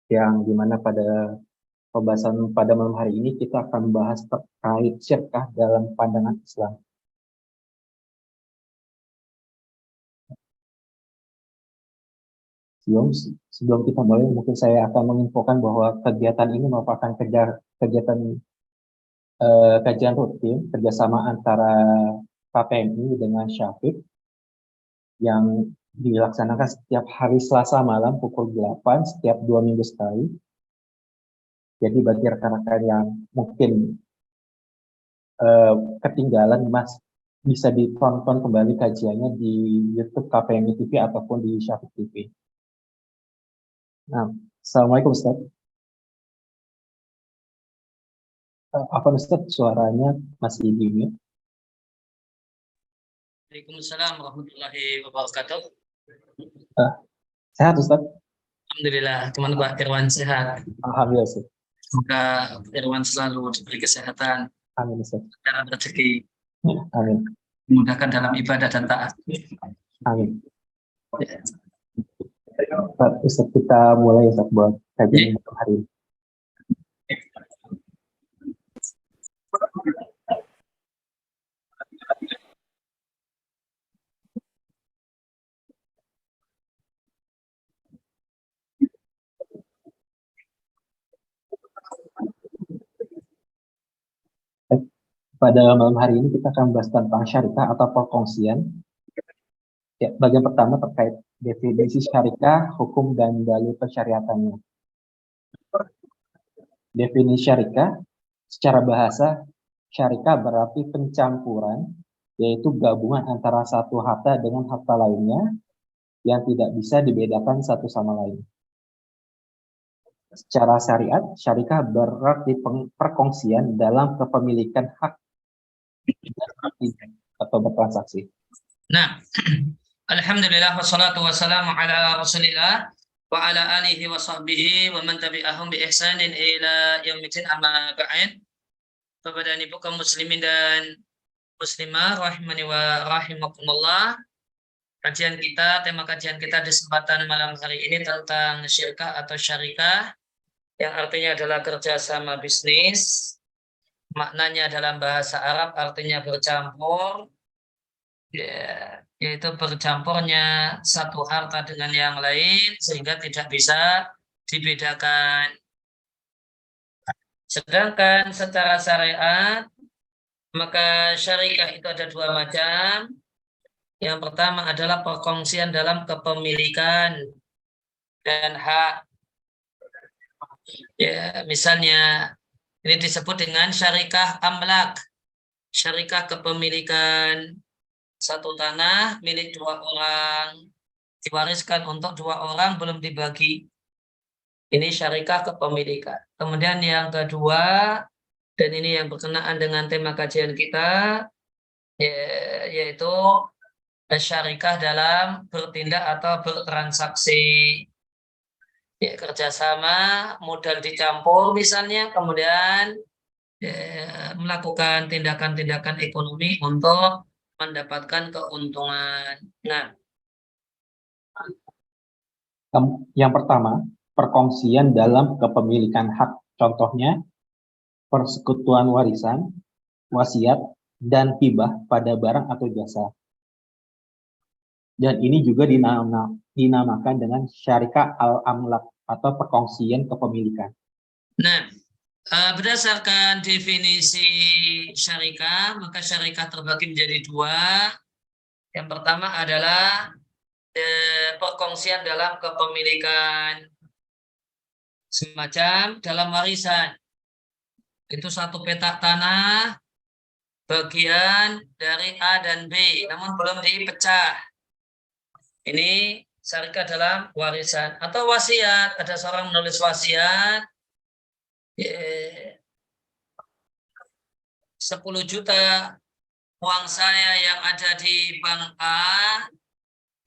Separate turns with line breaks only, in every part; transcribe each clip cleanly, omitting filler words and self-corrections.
yang dimana pada pembahasan pada malam hari ini kita akan membahas terkait syirkah dalam pandangan Islam. Sebelum kita mulai, mungkin saya akan menginfokan bahwa kegiatan ini merupakan kegiatan kajian rutin kerjasama antara KPMI dengan Syafiq yang dilaksanakan setiap hari Selasa malam pukul 8 setiap 2 minggu sekali. Jadi bagi rekan-rekan yang mungkin ketinggalan, bisa ditonton kembali kajiannya di YouTube KPMI TV ataupun di Syafiq TV. Nah, Assalamualaikum Ustaz. Apa Ustaz suaranya masih di mute?
Waalaikumsalam warahmatullahi wabarakatuh.
Sehat Ustaz?
Alhamdulillah, teman Pak Irwan sehat.
Alhamdulillah Ustaz.
Semoga Irwan selalu diberi kesehatan,
Amin Ustaz.
dan rezeki,
Amin.
dimudahkan dalam ibadah dan taat.
Amin. Ustaz, kita mulai Ustaz buat kajian hari ini. Pada malam hari ini kita akan membahas tentang syarikah atau perkongsian. Ya, bagian pertama terkait definisi syarikah, hukum dan dalil pensyariatannya. Definisi syarikah, secara bahasa, syarikah berarti pencampuran, yaitu gabungan antara satu harta dengan harta lainnya yang tidak bisa dibedakan satu sama lain. Secara syariat, syarikah berarti perkongsian dalam kepemilikan hak atau bertransaksi.
Nah, alhamdulillah wassalatu wassalamu ala Rasulillah wa ala alihi wa sahbihi wa man tabi'ahum bi ihsanin ila yaumil amma ba'd. Kepada ibu kaum muslimin dan muslimah rahimani wa rahimakumullah. Tema kajian kita di kesempatan malam hari ini tentang syirkah atau syarikah, yang artinya adalah kerjasama bisnis. Maknanya dalam bahasa Arab artinya bercampur, yaitu bercampurnya satu harta dengan yang lain sehingga tidak bisa dibedakan. Sedangkan secara syariat, maka syarikah itu ada dua macam. Yang pertama adalah perkongsian dalam kepemilikan dan hak. Ya, misalnya ini disebut dengan syarikah amlak, syarikah kepemilikan satu tanah milik dua orang, diwariskan untuk dua orang, belum dibagi. Ini syarikah kepemilikan. Kemudian yang kedua, dan ini yang berkenaan dengan tema kajian kita, yaitu syarikah dalam bertindak atau bertransaksi. Ya, kerjasama, modal dicampur misalnya, kemudian melakukan tindakan-tindakan ekonomi untuk mendapatkan keuntungan. Nah,
yang pertama, perkongsian dalam kepemilikan hak. Contohnya, persekutuan warisan, wasiat, dan hibah pada barang atau jasa. Dan ini juga dinamakan dengan syarikah al-amlak atau perkongsian kepemilikan.
Nah, berdasarkan definisi syarikah, maka syarikah terbagi menjadi dua. Yang pertama adalah perkongsian dalam kepemilikan, semacam dalam warisan. Itu satu petak tanah, bagian dari A dan B, namun belum dipecah. Ini syarikah dalam warisan. Atau wasiat, ada seorang menulis wasiat 10 juta uang saya yang ada di bank A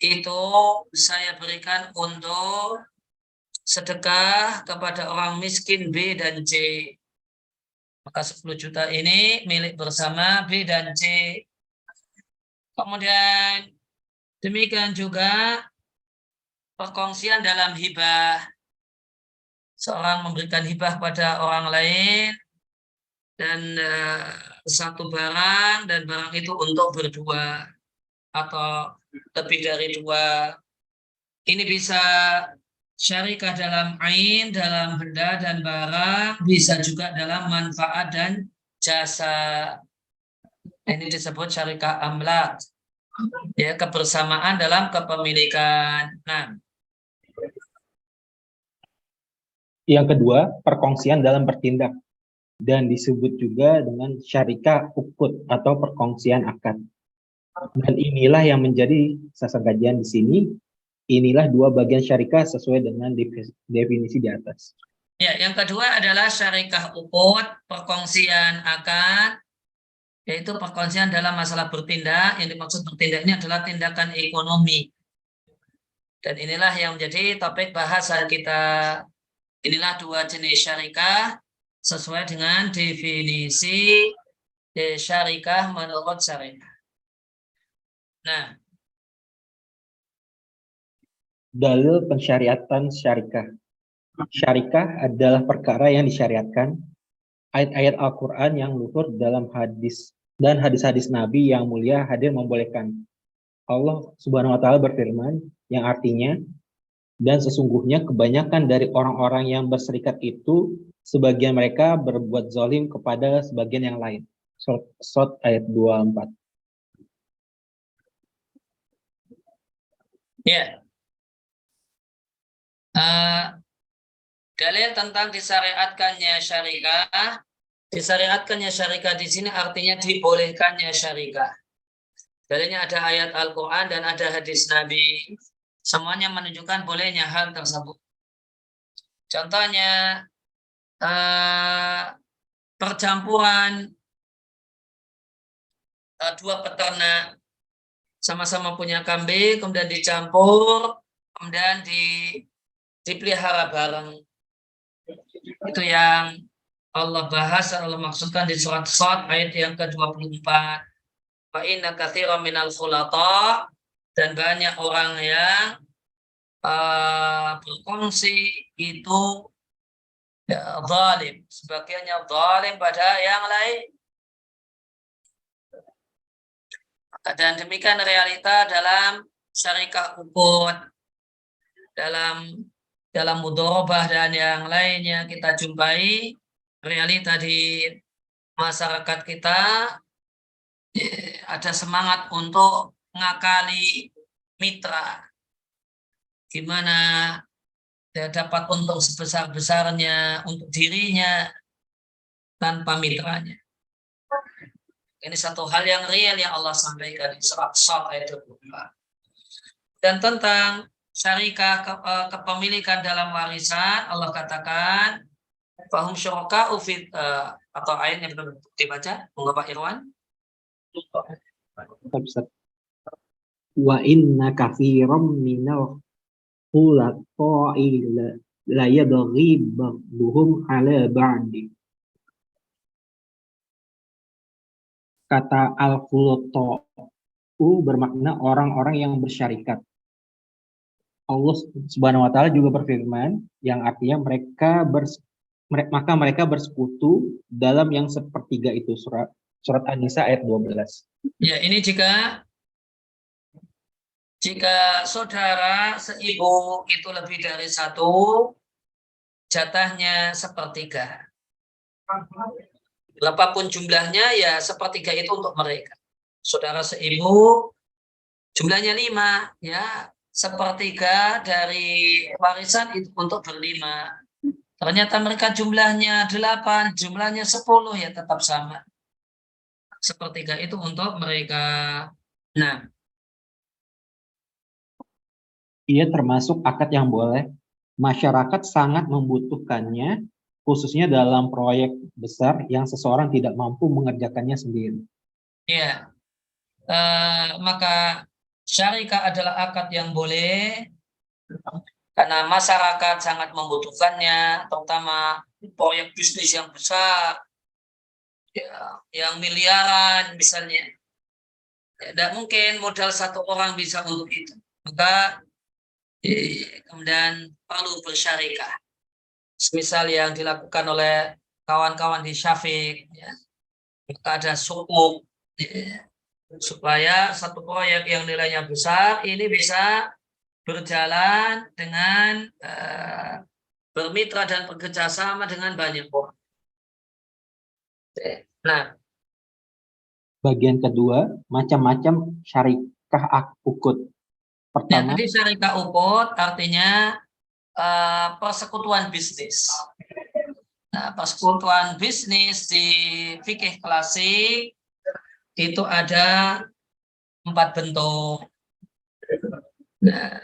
itu saya berikan untuk sedekah kepada orang miskin B dan C. Maka 10 juta ini milik bersama B dan C. Kemudian demikian juga perkongsian dalam hibah. seorang memberikan hibah pada orang lain dan satu barang dan barang itu untuk berdua atau lebih dari dua. Ini bisa syarikah dalam ain, dalam benda dan barang, bisa juga dalam manfaat dan jasa. Ini disebut syarikah amlak, ya, kebersamaan dalam kepemilikan. Nah,
Yang kedua, perkongsian dalam bertindak dan disebut juga dengan syarikah ukut atau perkongsian akad. Dan inilah yang menjadi sasaran kajian di sini. Inilah dua bagian syarikah sesuai dengan definisi di atas.
ya, yang kedua adalah syarikah ukut, perkongsian akad, yaitu perkongsian dalam masalah bertindak. Yang dimaksud bertindak ini adalah tindakan ekonomi. Dan inilah yang menjadi topik bahasan kita. Inilah dua jenis syarikah sesuai dengan definisi syarikah menurut syariah. Nah,
dalil pensyariatan syarikah. Syarikah adalah perkara yang disyariatkan, ayat-ayat Al-Quran yang luhur dalam hadis dan hadis-hadis Nabi yang mulia hadir membolehkan. Allah Subhanahu wa Ta'ala berfirman, yang artinya, dan sesungguhnya kebanyakan dari orang-orang yang berserikat itu, sebagian mereka berbuat zalim kepada sebagian yang lain. Surat ayat 24.
ya. Dalil tentang disyariatkannya syarikah di sini artinya dibolehkannya syarikah. Dalilnya ada ayat Al-Quran dan ada hadis Nabi. Semuanya menunjukkan bolehnya hal tersebut. Contohnya, percampuran dua peternak sama-sama punya kambing, kemudian dicampur, kemudian dipelihara bareng. Itu yang Allah bahas, Allah maksudkan di surat Shad ayat yang ke-24. Fa inna katsiran minal khulata, dan banyak orang yang berkongsi itu ya, zalim, sebagiannya zalim pada yang lain. Dan demikian realita dalam syarikah ukut, dalam mudharabah dan yang lainnya kita jumpai realita di masyarakat kita. Ada semangat untuk ngakali mitra, gimana dia dapat untung sebesar-besarnya untuk dirinya tanpa mitranya. Ini satu hal yang real yang Allah sampaikan di surat Shad ayat 24. Dan tentang syarikah kepemilikan dalam warisan, Allah katakan fahum syuraka'u atau ayatnya belum dibaca, monggo Pak Irwan.
Wa inna katsiran minal khulata'i la yabghi ba'duhum 'ala ba'di. Kata al-khulata' bermakna orang-orang yang bersyarikat. Allah Subhanahu wa Ta'ala juga berfirman yang artinya mereka bersekutu dalam yang sepertiga itu, surat An-Nisa ayat 12.
Ya, ini jika saudara seibu itu lebih dari satu, jatahnya sepertiga. Berapapun jumlahnya, ya sepertiga itu untuk mereka. Saudara seibu, jumlahnya 5, ya sepertiga dari warisan itu untuk berlima. Ternyata mereka jumlahnya 8, jumlahnya 10, ya tetap sama. Sepertiga itu untuk mereka. Nah,
ia termasuk akad yang boleh. Masyarakat sangat membutuhkannya, khususnya dalam proyek besar yang seseorang tidak mampu mengerjakannya sendiri.
ya, maka syarikah adalah akad yang boleh karena masyarakat sangat membutuhkannya, terutama proyek bisnis yang besar, ya, yang miliaran misalnya. Ya, tidak mungkin modal satu orang bisa untuk itu. Maka kemudian perlu bersyarikah. semisal yang dilakukan oleh kawan-kawan di Syafiq, ya, maka ada sukuk, ya, supaya satu proyek yang nilainya besar ini bisa berjalan dengan bermitra dan bekerja sama dengan banyak orang. Nah,
Bagian kedua, macam-macam syarikah ukut.
ya,
Pertama,
tadi syarikat ukut artinya persekutuan bisnis. Nah, persekutuan bisnis di fikih klasik itu ada 4 bentuk. Nah,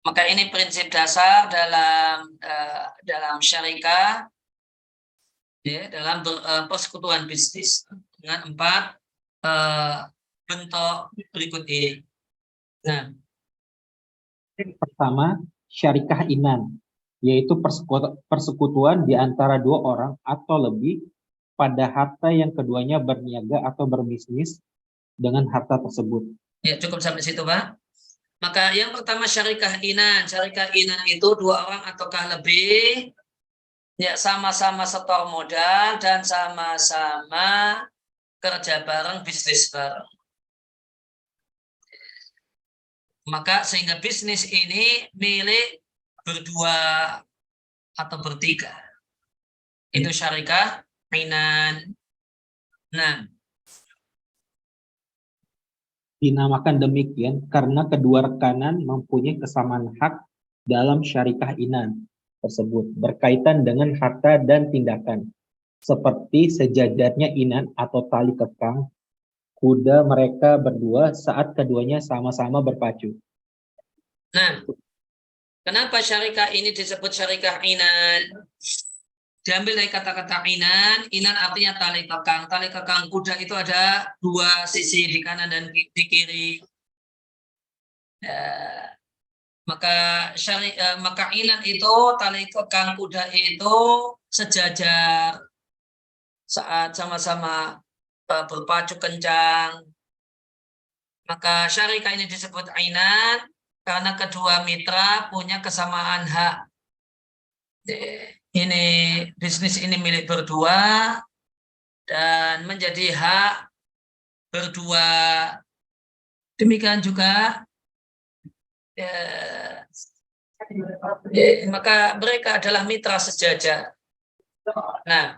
maka ini prinsip dasar dalam syarikat, ya, dalam persekutuan bisnis dengan 4 bentuk berikut ini. Nah,
pertama syarikah inan, yaitu persekutuan di antara 2 orang atau lebih pada harta yang keduanya berniaga atau berbisnis dengan harta tersebut.
ya cukup sampai situ, Pak. Maka yang pertama syarikah inan. Syarikah inan itu 2 orang ataukah lebih, ya, sama-sama setor modal dan sama-sama kerja bareng, bisnis bareng. Maka sehingga bisnis ini milik berdua atau bertiga. Itu syarikah inan. Nah,
Dinamakan demikian karena kedua rekanan mempunyai kesamaan hak dalam syarikah inan tersebut berkaitan dengan harta dan tindakan, seperti sejajarnya inan atau tali kekang kuda mereka berdua saat keduanya sama-sama berpacu.
nah, kenapa syarikah ini disebut syarikah inan? Diambil dari kata-kata inan. Inan artinya tali kekang. Tali kekang kuda itu ada 2 sisi, di kanan dan di kiri. Maka inan itu, tali kekang kuda itu sejajar saat sama-sama berpacu kencang. Maka syarikah ini disebut inan karena kedua mitra punya kesamaan hak. Ini bisnis ini milik berdua dan menjadi hak berdua. Demikian juga maka mereka adalah mitra sejajar. Nah,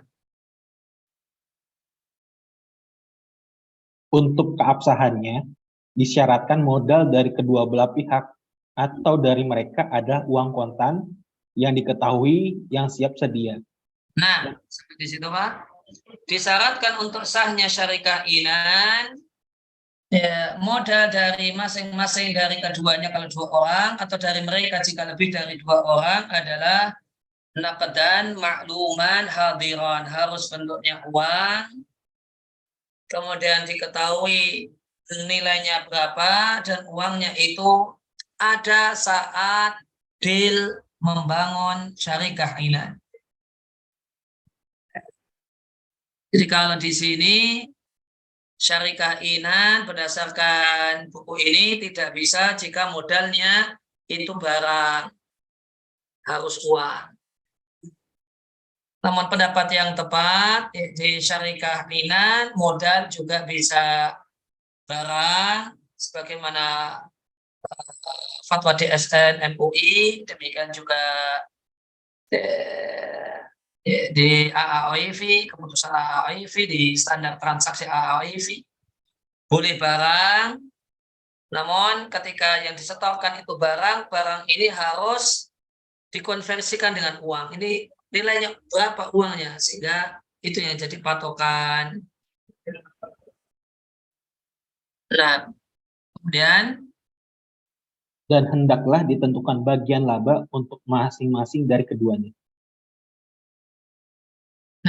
Untuk keabsahannya, disyaratkan modal dari kedua belah pihak atau dari mereka adalah uang kontan yang diketahui yang siap sedia.
nah, seperti situ, Pak. Disyaratkan untuk sahnya syarikah inan, ya, modal dari masing-masing dari keduanya kalau 2 orang atau dari mereka jika lebih dari 2 orang adalah naqdan makluman hadiran, harus bentuknya uang, kemudian diketahui nilainya berapa dan uangnya itu ada saat deal membangun syarikah inan. Jadi kalau di sini syarikah inan berdasarkan buku ini tidak bisa jika modalnya itu barang, harus uang. Namun pendapat yang tepat di syarikah inan modal juga bisa barang, sebagaimana fatwa DSN MUI, demikian juga di AAOIV, keputusan AAOIV, di standar transaksi AAOIV, boleh barang, namun ketika yang disetorkan itu barang ini harus dikonversikan dengan uang. Ini nilainya berapa uangnya, sehingga itu yang jadi patokan. Nah, kemudian
Dan hendaklah ditentukan bagian laba untuk masing-masing dari keduanya.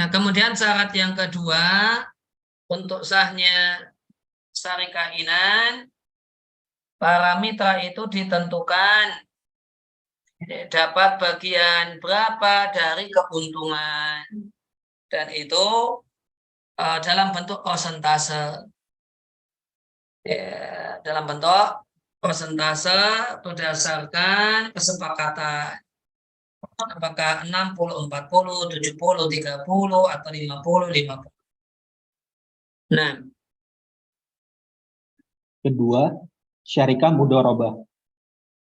kemudian syarat yang kedua untuk sahnya syarikah inan, para mitra itu ditentukan dapat bagian berapa dari keuntungan, dan itu dalam bentuk persentase. Dalam bentuk persentase berdasarkan kesepakatan. Apakah 60, 40, 70, 30, atau 50, 50. Nah,
Kedua, syarikah mudharabah,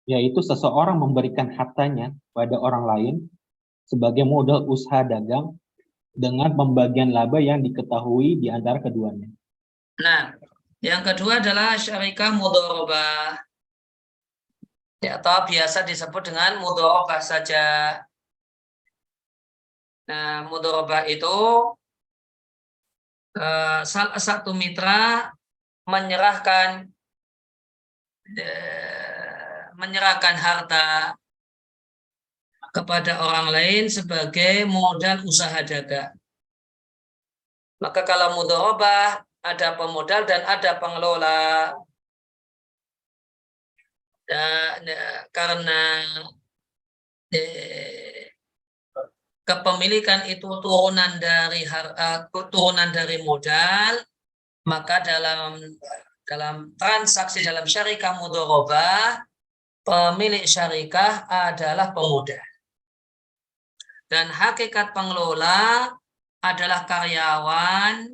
yaitu seseorang memberikan hartanya pada orang lain sebagai modal usaha dagang dengan pembagian laba yang diketahui di antara keduanya.
nah, yang kedua adalah syarikah mudharabah, ya, atau biasa disebut dengan mudharabah saja. Nah, mudharabah itu salah satu mitra menyerahkan menyerahkan harta kepada orang lain sebagai modal usaha dagang. Maka kalau mudharabah ada pemodal dan ada pengelola. Dan karena kepemilikan itu turunan dari modal, maka dalam transaksi dalam syarikah mudharabah, pemilik syarikah adalah pemodal. Dan hakikat pengelola adalah karyawan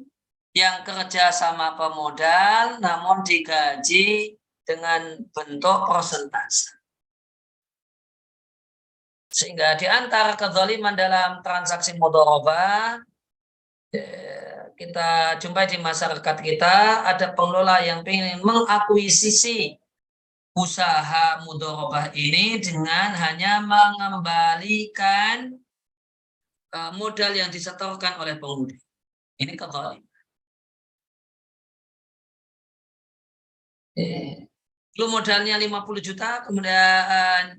yang kerja sama pemodal namun digaji dengan bentuk persentase. Sehingga di antara kezaliman dalam transaksi mudharabah, kita jumpai di masyarakat kita, ada pengelola yang ingin mengakuisisi usaha mudharabah ini dengan hanya mengembalikan modal yang disetorkan oleh pengemudi. Ini kezaliman. Lu modalnya 50 juta, kemudian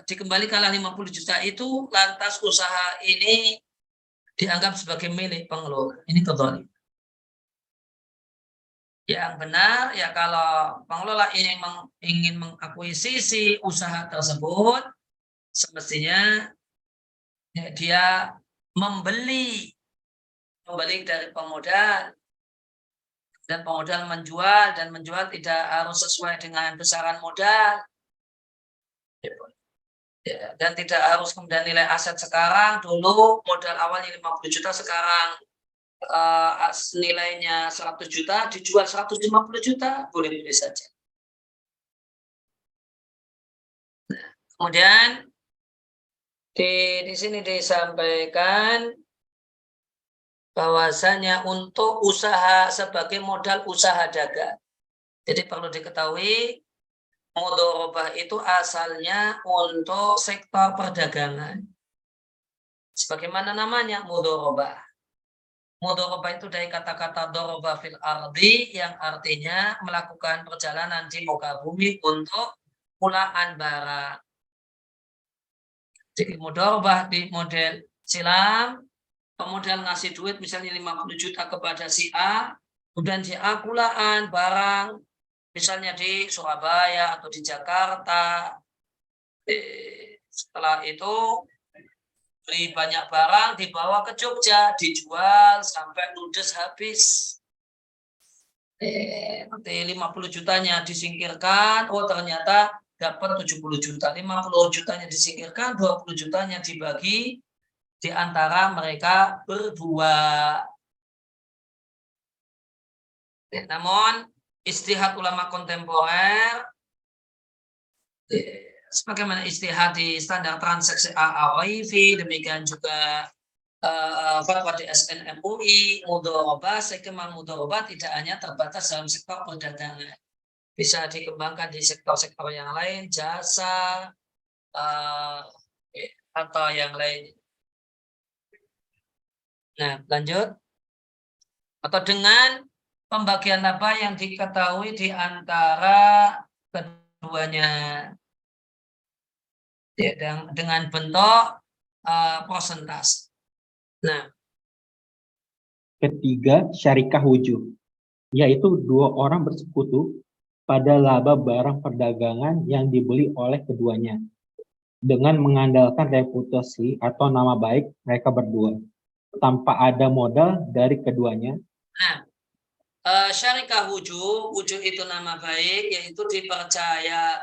dikembalikanlah 50 juta itu, lantas usaha ini dianggap sebagai milik pengelola. Ini kezaliman. Yang benar ya, kalau pengelola ingin mengakuisisi usaha tersebut, semestinya ya, dia membeli dari pemodal, dan pemodal menjual tidak harus sesuai dengan besaran modal, dan tidak harus kemudian nilai aset sekarang, dulu modal awalnya 50 juta, sekarang nilainya 100 juta, dijual 150 juta, boleh-boleh saja. Nah, kemudian di sini disampaikan bahwasanya untuk usaha sebagai modal usaha dagang. Jadi perlu diketahui, mudharabah itu asalnya untuk sektor perdagangan. Sebagaimana namanya mudharabah. Mudharabah itu dari kata-kata daraba fil ardi, yang artinya melakukan perjalanan di muka bumi untuk pulaan barang. Jadi mudharabah di model silam, pemodal ngasih duit misalnya 50 juta kepada si A, kemudian si A pulaan barang misalnya di Surabaya atau di Jakarta. Setelah itu beli banyak barang, dibawa ke Jogja, dijual sampai ludes habis. Nanti 50 jutanya disingkirkan, oh ternyata dapat 70 juta, 50 jutanya disingkirkan, 20 jutanya dibagi di antara mereka berdua. Namun ijtihad ulama kontemporer, sebagaimana ijtihad di standar transaksi AAWIV, demikian juga fatwa di SN MUI, mudharabah, sekemang mudharabah tidak hanya terbatas dalam sektor perdagangan, bisa dikembangkan di sektor-sektor yang lain, jasa atau yang lain. Nah, lanjut. Atau dengan pembagian laba yang diketahui di antara keduanya, ya, dengan bentuk persentase. Nah,
Ketiga, syarikah wujuh, yaitu dua orang bersekutu pada laba barang perdagangan yang dibeli oleh keduanya dengan mengandalkan reputasi atau nama baik mereka berdua tanpa ada modal dari keduanya.
nah, syarikah wujuh itu nama baik, yaitu dipercaya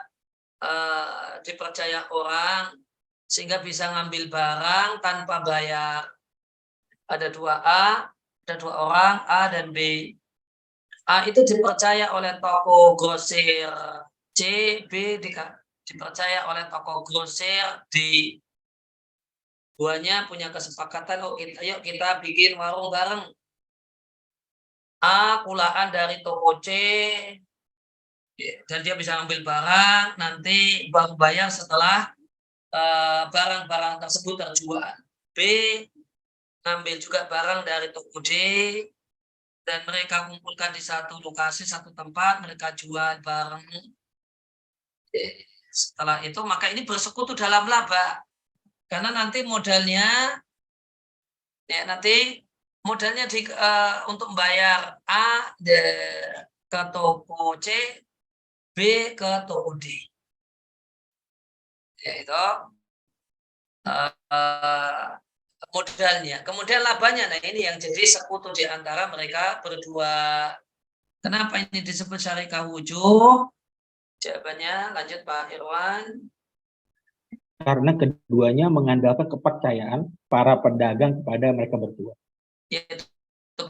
orang sehingga bisa ngambil barang tanpa bayar. Ada ada dua orang, A dan B. A itu dipercaya oleh toko grosir C, B dipercaya oleh toko grosir D. Duanya punya kesepakatan, yuk kita bikin warung bareng. A kulaan dari toko C, dan dia bisa ngambil barang, nanti baru bayar setelah barang-barang tersebut terjual. B ngambil juga barang dari toko D, dan mereka kumpulkan di satu lokasi, satu tempat, mereka jual barang. Setelah itu, maka ini bersekutu dalam laba. Karena nanti modalnya, ya nanti modalnya untuk membayar A ke toko C, B ke toko D. Yaitu modalnya. Kemudian labanya, nah ini yang jadi sekutu di antara mereka berdua. Kenapa ini disebut syarikah wujud? Jawabannya, lanjut Pak Irwan.
Karena keduanya mengandalkan kepercayaan para pedagang kepada mereka berdua.
Yaitu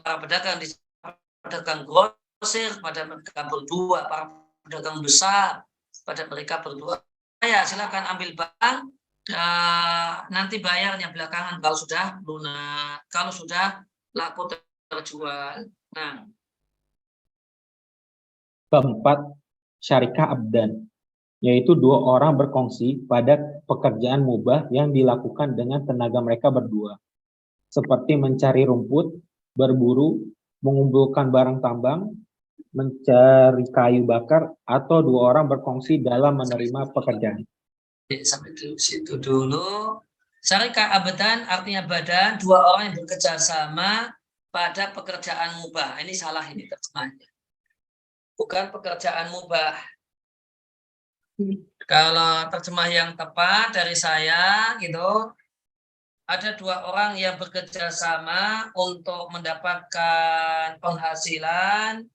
para pedagang grosir pada mereka berdua, para pedagang besar pada mereka berdua. Ya, silakan ambil barang, nanti bayarnya belakangan kalau sudah lunas, kalau sudah laku terjual. Nah,
Keempat, syarikah abdan, yaitu dua orang berkongsi pada pekerjaan mubah yang dilakukan dengan tenaga mereka berdua, seperti mencari rumput, berburu, mengumpulkan barang tambang, mencari kayu bakar, atau dua orang berkongsi dalam menerima pekerjaan.
Sampai di situ dulu. Syarikah abdan artinya badan, dua orang yang bekerja sama pada pekerjaan mubah. Ini salah ini terjemahnya. Bukan pekerjaan mubah. Kalau terjemah yang tepat dari saya gitu, ada dua orang yang bekerja sama untuk mendapatkan penghasilan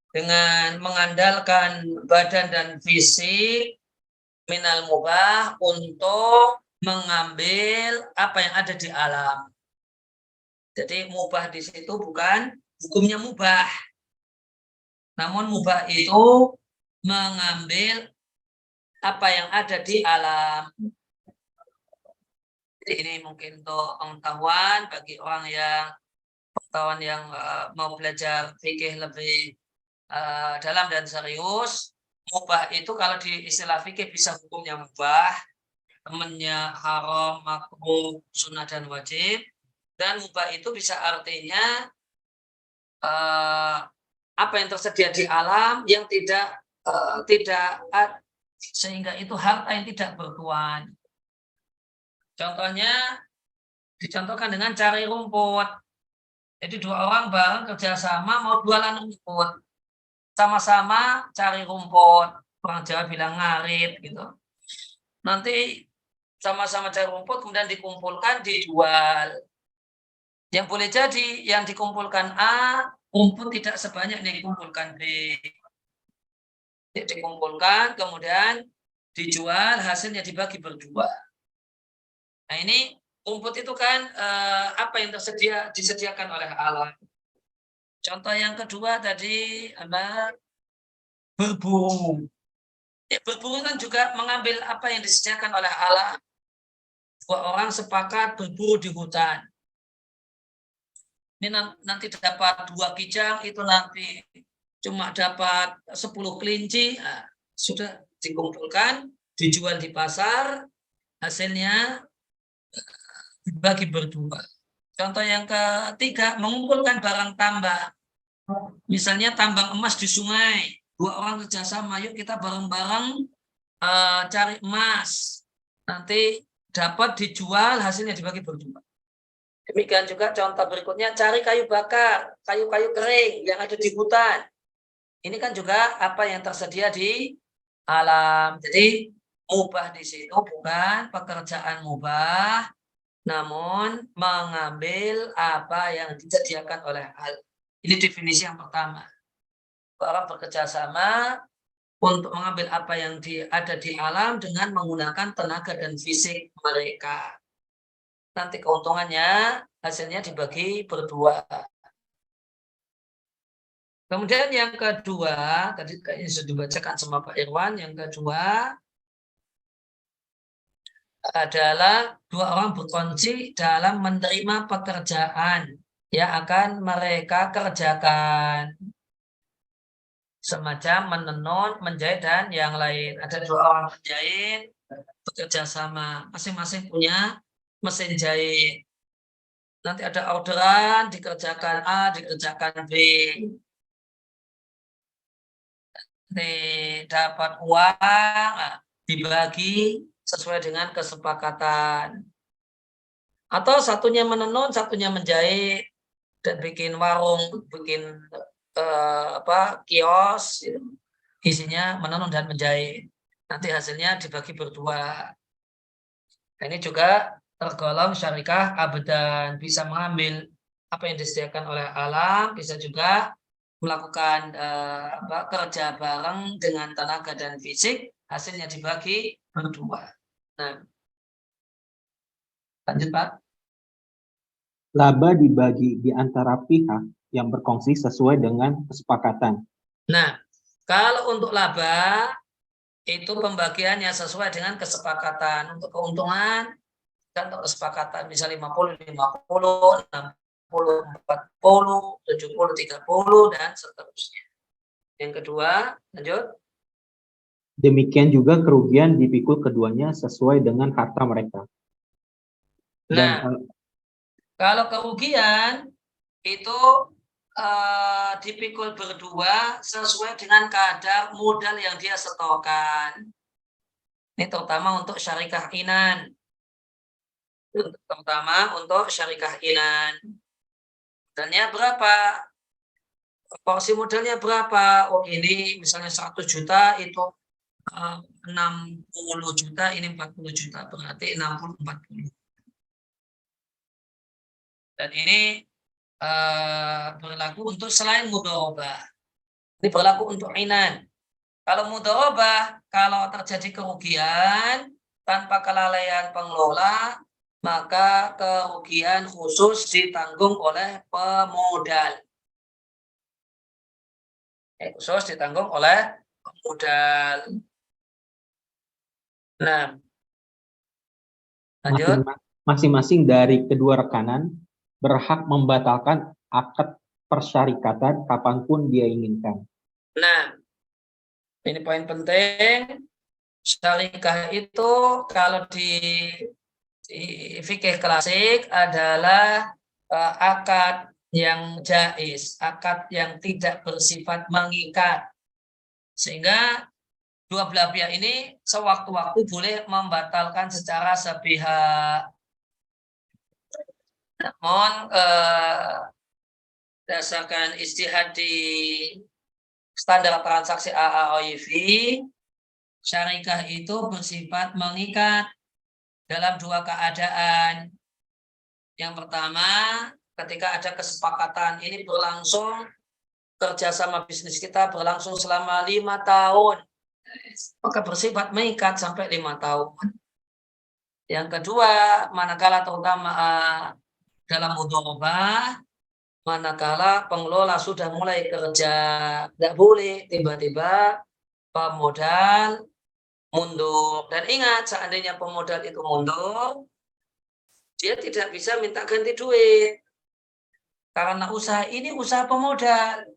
dengan mengandalkan badan dan fisik minal mubah untuk mengambil apa yang ada di alam. Jadi mubah di situ bukan hukumnya mubah. Namun mubah itu mengambil apa yang ada di alam. Jadi ini mungkin untuk pengetahuan bagi orang yang mau belajar fikih lebih dalam dan serius. Mubah itu kalau di istilah fikih bisa hukumnya mubah, temannya haram, makruh, sunnah dan wajib. Dan mubah itu bisa artinya apa yang tersedia di alam yang tidak sehingga itu harta yang tidak bertuan. Contohnya dicontohkan dengan cari rumput. Jadi dua orang bareng kerjasama mau jualan rumput, sama-sama cari rumput. Orang Jawa bilang ngarit gitu. Nanti sama-sama cari rumput kemudian dikumpulkan dijual. Yang boleh jadi yang dikumpulkan A, rumput tidak sebanyak yang dikumpulkan B. Dikumpulkan kemudian dijual, hasilnya dibagi berdua. Nah ini rumput itu kan apa yang disediakan oleh alam. Contoh yang kedua tadi adalah berburu. Berburu kan juga mengambil apa yang disediakan oleh alam. Dua orang sepakat berburu di hutan. Ini nanti dapat 2 kijang, itu nanti cuma dapat 10 kelinci, sudah dikumpulkan, dijual di pasar, hasilnya dibagi berdua. Contoh yang ketiga, mengumpulkan barang tambang. Misalnya tambang emas di sungai, 2 orang kerjasama, yuk kita bareng-bareng cari emas. Nanti dapat dijual, hasilnya dibagi berdua. Demikian juga contoh berikutnya, cari kayu bakar, kayu-kayu kering yang ada di hutan. Ini kan juga apa yang tersedia di alam. Jadi mubah di situ bukan pekerjaan mubah, namun mengambil apa yang disediakan oleh alam. Ini definisi yang pertama. Orang bekerja sama untuk mengambil apa yang ada di alam dengan menggunakan tenaga dan fisik mereka. Nanti keuntungannya hasilnya dibagi berdua. Kemudian yang kedua, tadi kayaknya sudah dibacakan sama Pak Irwan, yang kedua adalah dua orang berkongsi dalam menerima pekerjaan yang akan mereka kerjakan. Semacam menenun, menjahit, dan yang lain. Ada dua orang penjahit bekerja sama, masing-masing punya mesin jahit. Nanti ada orderan, dikerjakan A, dikerjakan B. Dapat uang, dibagi sesuai dengan kesepakatan. Atau satunya menenun, satunya menjahit, dan bikin warung, bikin kios, gitu. Isinya menenun dan menjahit. Nanti hasilnya dibagi berdua. Nah, ini juga tergolong syarikah abadan, bisa mengambil apa yang disediakan oleh alam, bisa juga melakukan kerja bareng dengan tenaga dan fisik, hasilnya dibagi berdua. Nah, lanjut Pak.
Laba dibagi di antara pihak yang berkongsi sesuai dengan kesepakatan.
Nah, kalau untuk laba itu pembagiannya sesuai dengan kesepakatan. Untuk keuntungan dan untuk kesepakatan misal 50-50, 60-40, 70-30 dan seterusnya. Yang kedua, lanjut.
Demikian juga kerugian dipikul keduanya sesuai dengan harta mereka.
Nah,
Dan
kalau kerugian itu dipikul berdua sesuai dengan kadar modal yang dia setorkan. Ini terutama untuk syarikah inan. Terutama untuk syarikah inan. Modalnya berapa? Porsi modalnya berapa? Oh, ini misalnya 100 juta itu 60 juta, ini 40 juta, berarti 60-40. Dan ini berlaku untuk selain mudharabah. Ini berlaku untuk inan. Kalau mudharabah, kalau terjadi kerugian tanpa kelalaian pengelola, maka kerugian khusus ditanggung oleh pemodal. Khusus ditanggung oleh pemodal. Nah, lanjut.
masing-masing dari kedua rekanan berhak membatalkan akad persyarikatan kapanpun dia inginkan.
Nah, ini poin penting. Syarikah itu kalau di fikih klasik adalah akad yang jaiz, akad yang tidak bersifat mengikat. Sehingga dua belah pihak ini sewaktu-waktu boleh membatalkan secara sepihak. Namun berdasarkan ijtihad di standar transaksi AAOIV, syarikah itu bersifat mengikat dalam dua keadaan. Yang pertama, ketika ada kesepakatan ini berlangsung, kerjasama bisnis kita berlangsung selama 5 tahun, maka bersifat mengikat sampai 5 tahun. Yang kedua, manakala terutama dalam mudharabah, manakala pengelola sudah mulai kerja, tidak boleh tiba-tiba pemodal mundur. Dan ingat, seandainya pemodal itu mundur, dia tidak bisa minta ganti duit. Karena usaha ini usaha pemodal.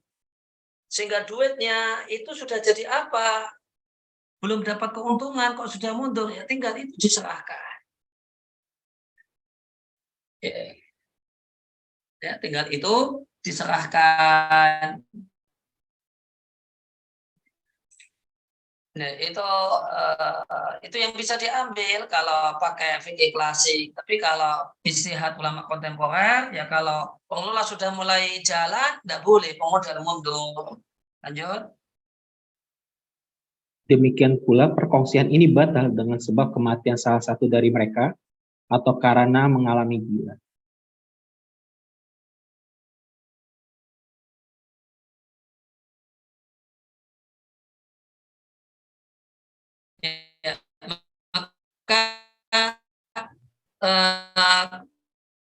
Sehingga duitnya itu sudah jadi apa? Belum dapat keuntungan, kok sudah mundur, ya tinggal itu diserahkan. Ya, tinggal itu diserahkan. Nah, itu yang bisa diambil kalau pakai fikih klasik. Tapi kalau ijtihad ulama kontemporer, ya kalau pengelola sudah mulai jalan, tidak boleh pemodal mundur. Lanjut.
Demikian pula perkongsian ini batal dengan sebab kematian salah satu dari mereka atau karena mengalami gila.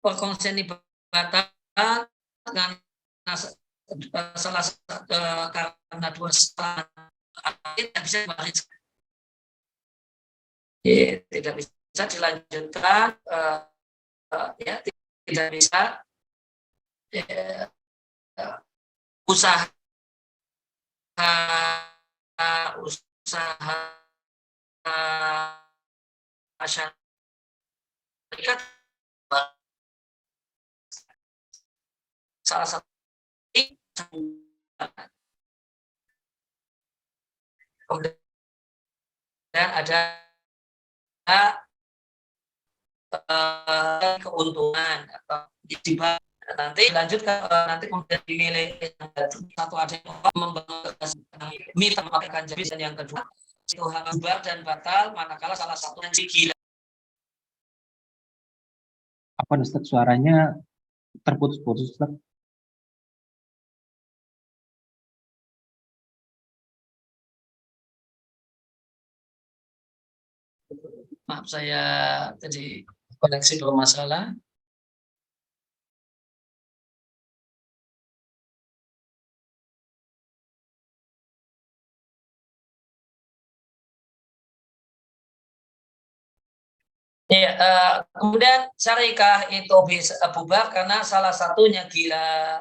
perkongsian ini batal karena salah satu karena dua tidak bisa diwariskan. Tidak bisa dilanjutkan, ya tidak bisa usaha masyarakat salah satu kemudian ada keuntungan atau nanti lanjutkan, nanti kemudian dimilih satu ada yang membangun mitra memakai jabis, dan yang kedua itu harus bubar dan batal manakala salah satunya gila.
Apa Ustaz, suaranya terputus-putus Ustaz?
Maaf, saya tadi koneksi bermasalah. Ya, kemudian syarikah itu bisa bubar karena salah satunya gila.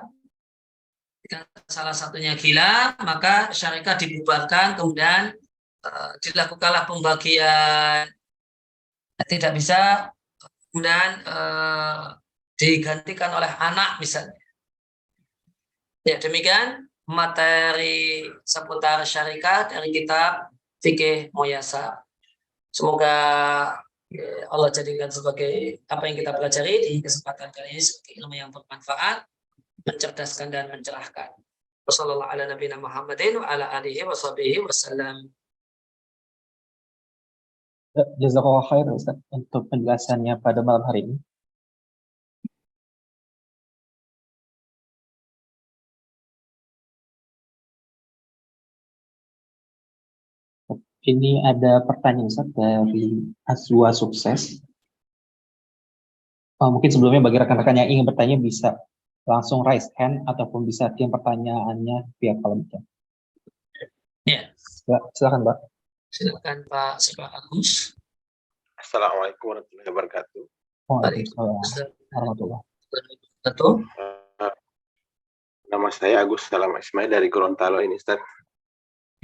Jika salah satunya gila, maka syarikah dibubarkan, kemudian dilakukanlah pembagian. Tidak bisa kemudian digantikan oleh anak misalnya. Ya, demikian materi seputar syarikah dari kitab Fikih Muyasar. Semoga Allah jadikan sebagai apa yang kita pelajari di kesempatan kali ini sebagai ilmu yang bermanfaat, mencerdaskan dan mencerahkan. Wassallallahu ala nabiyina Muhammadin wa ala alihi wa sahbihi wasallam.
Jazakallah khair Ustaz untuk penjelasannya pada malam hari ini. Ini ada pertanyaan Ustaz dari Azwa Sukses. Mungkin sebelumnya bagi rekan-rekan yang ingin bertanya bisa langsung raise hand ataupun bisa kirim pertanyaannya via kolom chat.
Ya.
Silakan Pak.
Silakan Pak Sebab Agus.
Assalamualaikum warahmatullahi wabarakatuh.
Waalaikumsalam warahmatullahi
wabarakatuh.
Nama saya Agus Salam Ismail dari Gorontalo ini Ustaz.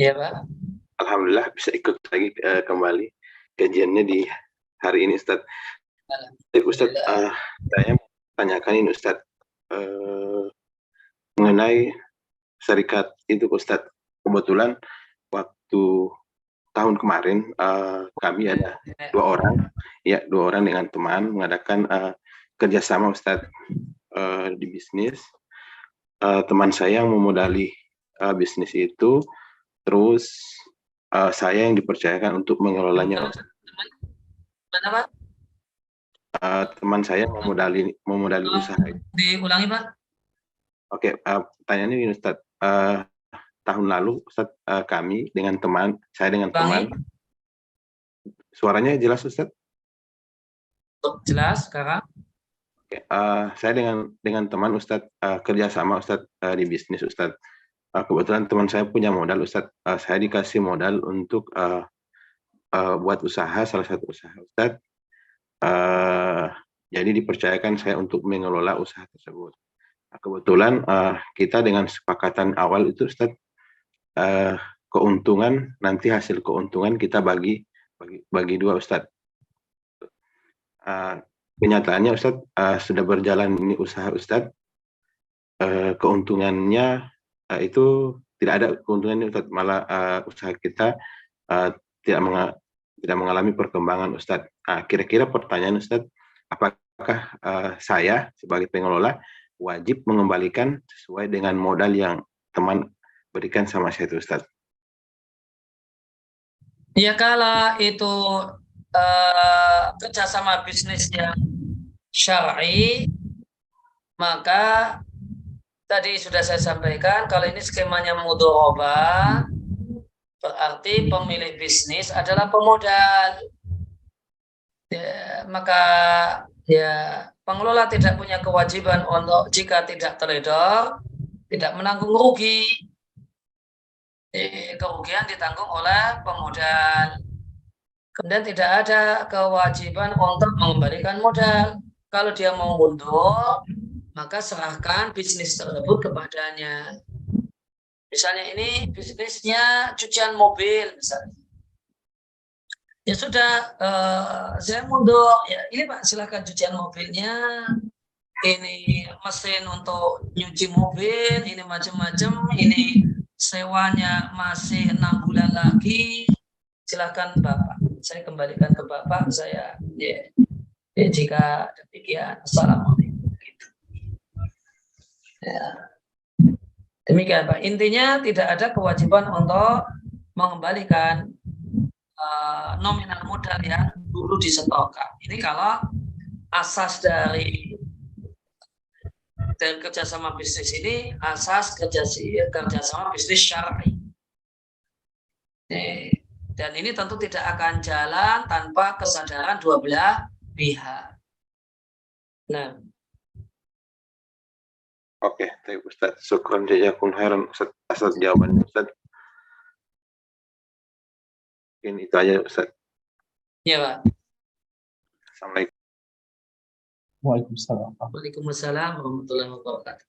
Iya Pak.
Alhamdulillah bisa ikut lagi kembali kajiannya di hari ini Ustaz. Ustaz, saya mau tanyakan ini Ustaz mengenai syarikat itu Ustaz. Kebetulan waktu tahun kemarin kami ada dua orang dengan teman mengadakan kerjasama Ustaz di bisnis. Teman saya yang memodali bisnis itu, terus saya yang dipercayakan untuk mengelolanya.
Mana Pak?
Teman saya memodali usaha itu.
Diulangi Pak.
Oke, pertanyaannya ini Ustaz. Tahun lalu Ustaz, kami dengan teman, saya dengan teman. Suaranya jelas Ustaz?
Jelas sekarang.
Oke, saya dengan teman Ustaz kerjasama Ustaz di bisnis Ustaz. Kebetulan teman saya punya modal Ustaz. Saya dikasih modal untuk buat usaha, salah satu usaha Ustaz. Jadi dipercayakan saya untuk mengelola usaha tersebut. Kebetulan kita dengan kesepakatan awal itu Ustaz, keuntungan, nanti hasil keuntungan kita bagi dua Ustaz. Kenyataannya Ustaz, sudah berjalan ini usaha Ustaz, keuntungannya itu tidak ada keuntungannya Ustaz, malah usaha kita tidak mengalami perkembangan Ustaz. Kira-kira pertanyaan Ustaz, apakah saya sebagai pengelola wajib mengembalikan sesuai dengan modal yang teman berikan sama saya itu Ustaz?
Ya, kalau itu kerjasama bisnis yang syar'i, maka tadi sudah saya sampaikan, kalau ini skemanya mudharabah, berarti pemilik bisnis adalah pemodal. maka ya pengelola tidak punya kewajiban untuk jika tidak teledor, tidak menanggung rugi. Kerugian ditanggung oleh pemodal. Kemudian tidak ada kewajiban untuk mengembalikan modal. Kalau dia mau mundur, maka serahkan bisnis tersebut kepadanya. Misalnya ini bisnisnya cucian mobil, misalnya. Ya sudah, saya mundur. Ya, ini Pak, silakan cucian mobilnya. Ini mesin untuk nyuci mobil, ini macam-macam. Ini sewanya masih 6 bulan lagi. Silakan Bapak, saya kembalikan ke Bapak. Saya jika demikian, assalamualaikum. Gitu. Ya. Demikian Pak. Intinya tidak ada kewajiban untuk mengembalikan nominal modal yang dulu disetorkan. Ini kalau asas dari kerjasama bisnis ini, asas kerjasama bisnis syar'i. Dan ini tentu tidak akan jalan tanpa kesadaran dua belah pihak. Nah,
Oke, baik Ustaz. Syukran jazakum khairan Ustaz atas jawabannya Ustaz. Mungkin itu aja Ustaz.
ya Pak.
Assalamualaikum.
Waalaikumsalam.
Waalaikumsalam warahmatullahi wabarakatuh.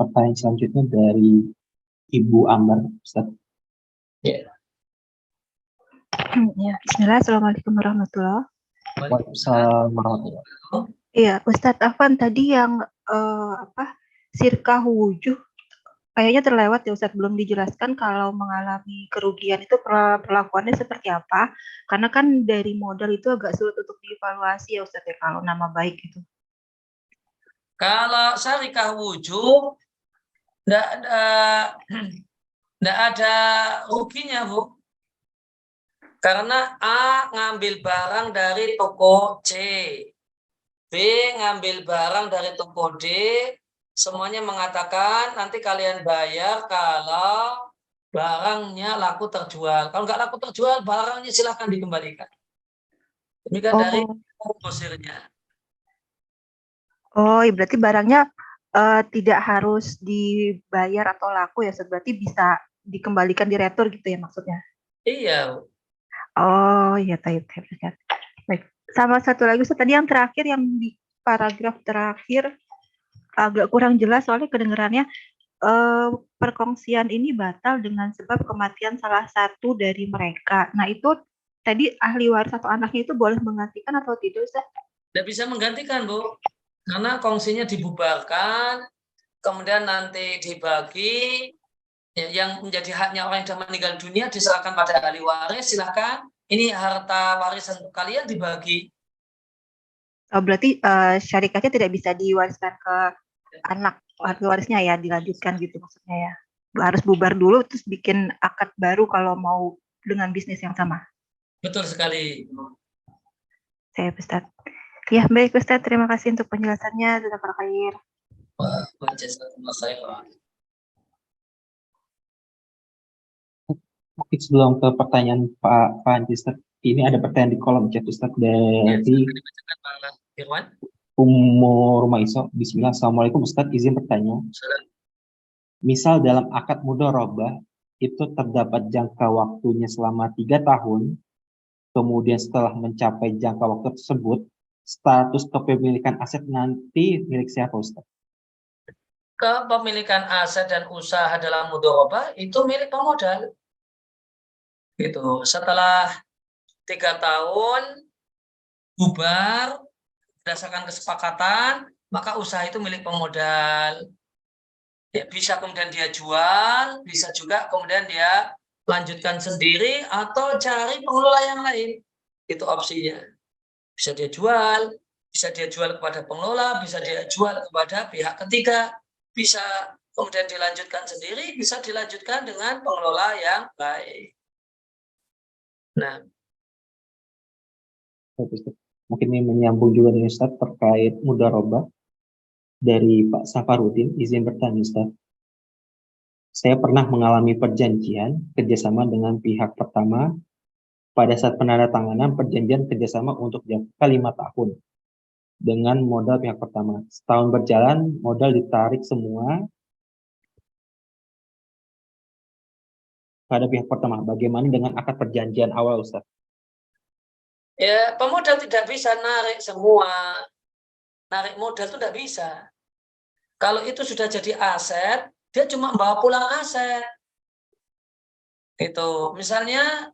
Pertanyaan selanjutnya dari Ibu Ambar, Ustaz.
Ya.
Ya, bismillah, assalamualaikum warahmatullahi.
Waalaikumsalam warahmatullahi wabarakatuh.
Iya, Ustadz Afwan tadi yang sirkah wujuh kayaknya terlewat ya Ustadz, belum dijelaskan kalau mengalami kerugian itu perlakuannya seperti apa, karena kan dari modal itu agak sulit untuk dievaluasi ya Ustadz ya kalau nama baik itu.
Kalau syarikah wujud enggak ada ruginya, Bu. Karena A ngambil barang dari toko C, B ngambil barang dari toko D, semuanya mengatakan nanti kalian bayar kalau barangnya laku terjual. Kalau nggak laku terjual, barangnya silahkan dikembalikan. Demikian dari posirnya.
Oh, berarti barangnya tidak harus dibayar atau laku ya, berarti bisa dikembalikan di retur gitu ya maksudnya?
Iya.
Oh iya, baik. Sama satu lagi Ustaz, tadi yang terakhir yang di paragraf terakhir agak kurang jelas soalnya kedengarannya perkongsian ini batal dengan sebab kematian salah satu dari mereka. Nah itu tadi ahli waris atau anaknya itu boleh menggantikan atau tidak Ustaz?
Tidak bisa menggantikan Bu, karena kongsinya dibubarkan, kemudian nanti dibagi. Yang menjadi haknya orang yang sudah meninggal dunia diserahkan pada ahli waris, silakan ini harta warisan kalian dibagi.
Oh, berarti syarikatnya tidak bisa diwariskan ke anak ahli warisnya ya, dilanjutkan gitu maksudnya ya, harus bubar dulu terus bikin akad baru kalau mau dengan bisnis yang sama. Betul
sekali.
Saya Ustaz. Ya baik Ustaz, terima kasih untuk penjelasannya. Jazakallahu khair.
Mungkin sebelum ke pertanyaan Pak Anji, Ustaz, ini ada pertanyaan di kolom chat Ustaz dari Umur Maiso. Bismillah, assalamualaikum Ustaz, izin bertanya. Misal dalam akad mudharabah itu terdapat jangka waktunya selama 3 tahun, kemudian setelah mencapai jangka waktu tersebut, status kepemilikan aset nanti milik siapa Ustaz?
Kepemilikan aset dan usaha dalam mudharabah itu milik pemodal. Gitu. Setelah 3 tahun bubar berdasarkan kesepakatan, maka usaha itu milik pemodal. Ya, bisa kemudian dia jual, bisa juga kemudian dia lanjutkan sendiri atau cari pengelola yang lain. Itu opsinya. Bisa dia jual kepada pengelola, bisa dia jual kepada pihak ketiga, bisa kemudian dilanjutkan sendiri, bisa dilanjutkan dengan pengelola yang baik. Nah,
mungkin ini menyambung juga dengan Ustaz terkait mudharabah dari Pak Safarudin. Izin bertanya Ustaz, saya pernah mengalami perjanjian kerjasama dengan pihak pertama pada saat penandatanganan perjanjian kerjasama untuk jangka 5 tahun dengan modal pihak pertama. Setahun berjalan, modal ditarik semua pada pihak pertama. Bagaimana dengan akad perjanjian awal, Ustaz?
Ya, pemodal tidak bisa narik semua. Narik modal itu tidak bisa. Kalau itu sudah jadi aset, dia cuma bawa pulang aset. Itu, misalnya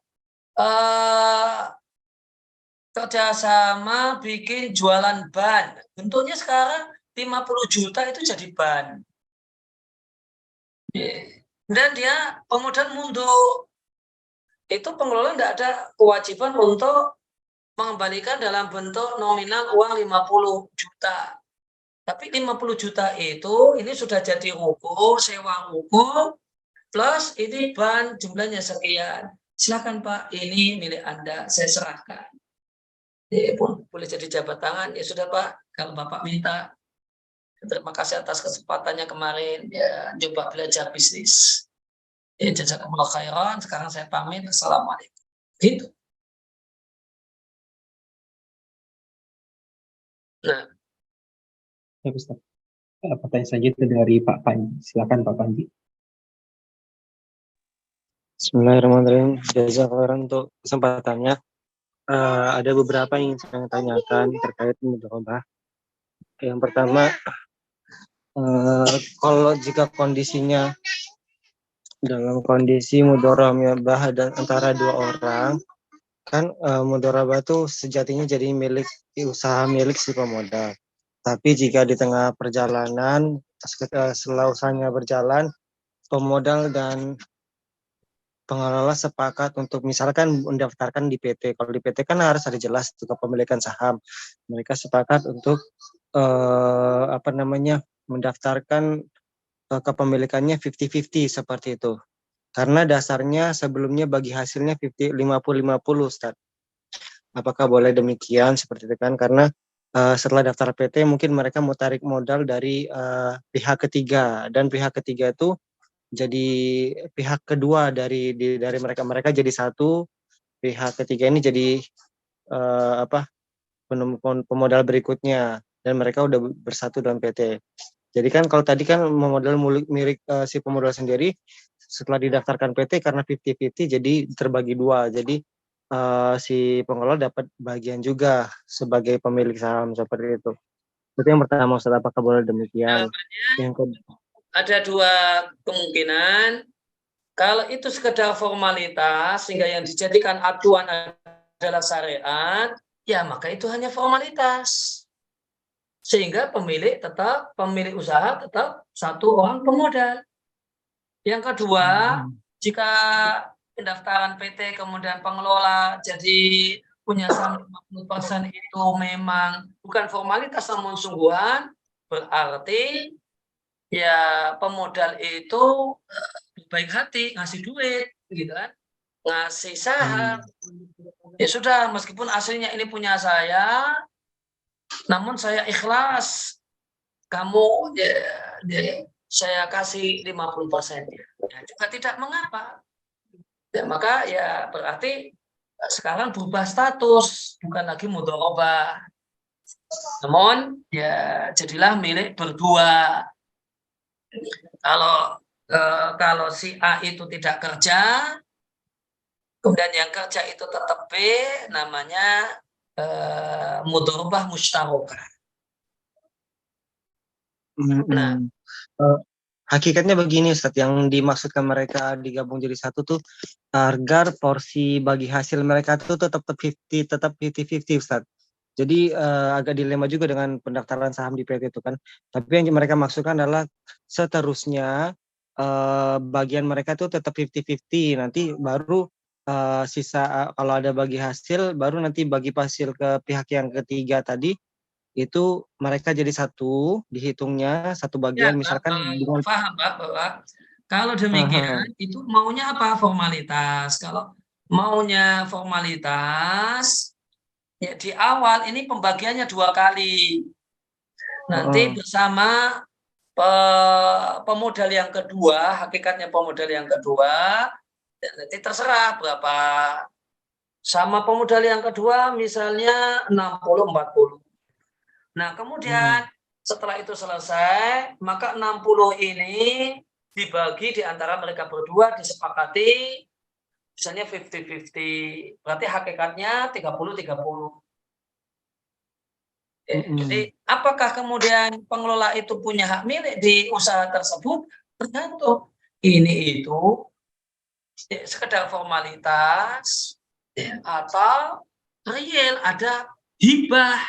kerjasama bikin jualan ban. Bentuknya sekarang 50 juta itu jadi ban. Dan dia pemodal mundur. Itu pengelola tidak ada kewajiban untuk mengembalikan dalam bentuk nominal uang 50 juta. Tapi 50 juta itu ini sudah jadi ruko, sewa ruko, plus ini ban jumlahnya sekian. Silakan Pak, ini milik Anda, saya serahkan. Ya, boleh jadi jabat tangan, ya sudah Pak, kalau Bapak minta. Terima kasih atas kesempatannya kemarin, ya coba belajar bisnis. Ya jazakumullah khairan, sekarang saya pamit, assalamualaikum. Gitu. Nah,
Ya, Ustaz. Pertanyaan selanjutnya dari Pak Panji. Silakan Pak Panji.
Bismillahirrahmanirrahim. Jazakallahu untuk kesempatannya. Ada beberapa yang ingin saya tanyakan terkait mudharabah. Yang pertama, kalau jika kondisinya dalam kondisi mudharabah dan antara dua orang, kan mudharabah itu sejatinya jadi usaha milik si pemodal. Tapi jika di tengah perjalanan, setelah usahanya berjalan, pemodal dan pengelola sepakat untuk misalkan mendaftarkan di PT. Kalau di PT kan harus ada jelas itu kepemilikan saham. Mereka sepakat untuk mendaftarkan kepemilikannya 50-50 seperti itu. Karena dasarnya sebelumnya bagi hasilnya 50-50 Ustaz. Apakah boleh demikian seperti itu kan? Karena setelah daftar PT mungkin mereka mau tarik modal dari pihak ketiga, dan pihak ketiga itu jadi pihak kedua dari mereka jadi satu, pihak ketiga ini jadi pemodal berikutnya, dan mereka udah bersatu dalam PT. Jadi kan kalau tadi kan modal milik si pemodal sendiri, setelah didaftarkan PT karena 50-50 jadi terbagi dua, jadi si pengelola dapat bagian juga sebagai pemilik saham seperti itu. Itu yang pertama Ustaz, apakah boleh demikian? Yang kedua,
ada dua kemungkinan. Kalau itu sekedar formalitas sehingga yang dijadikan acuan adalah syariat, ya maka itu hanya formalitas. Sehingga pemilik usaha tetap satu orang pemodal. Yang kedua, jika pendaftaran PT kemudian pengelola jadi punya saham 50% itu memang bukan formalitas namun sungguhan, berarti ya pemodal itu baik hati ngasih duit gitu kan, ngasih saham. Ya sudah, meskipun aslinya ini punya saya, namun saya ikhlas kamu saya kasih 50%, ya juga tidak mengapa. Ya, maka ya berarti sekarang berubah status, bukan lagi mudharabah, namun ya jadilah milik berdua. Kalau si A itu tidak kerja, kemudian yang kerja itu tetap B, namanya mudharabah mustarakah. Nah,
hakikatnya begini Ustaz, yang dimaksudkan mereka digabung jadi satu tuh agar porsi bagi hasil mereka itu tetap 50-50 Ustaz. Jadi agak dilema juga dengan pendaftaran saham di PT itu kan. Tapi yang mereka maksudkan adalah seterusnya bagian mereka itu tetap 50-50. Nanti baru sisa kalau ada bagi hasil, baru nanti bagi hasil ke pihak yang ketiga tadi, itu mereka jadi satu, dihitungnya satu bagian,
ya,
misalkan dengan
paham Pak, bahwa kalau demikian itu maunya apa? Formalitas. Kalau maunya formalitas, ya di awal ini pembagiannya 2 kali. Nanti bersama pemodal yang kedua, hakikatnya pemodal yang kedua, dan nanti terserah berapa Sama pemodal yang kedua misalnya 60-40. Nah, kemudian setelah itu selesai, maka 60 ini dibagi di antara mereka berdua, disepakati misalnya 50-50. Berarti hakikatnya 30-30. Jadi apakah kemudian pengelola itu punya hak milik di usaha tersebut? Tergantung. Ini itu sekedar formalitas atau real, ada hibah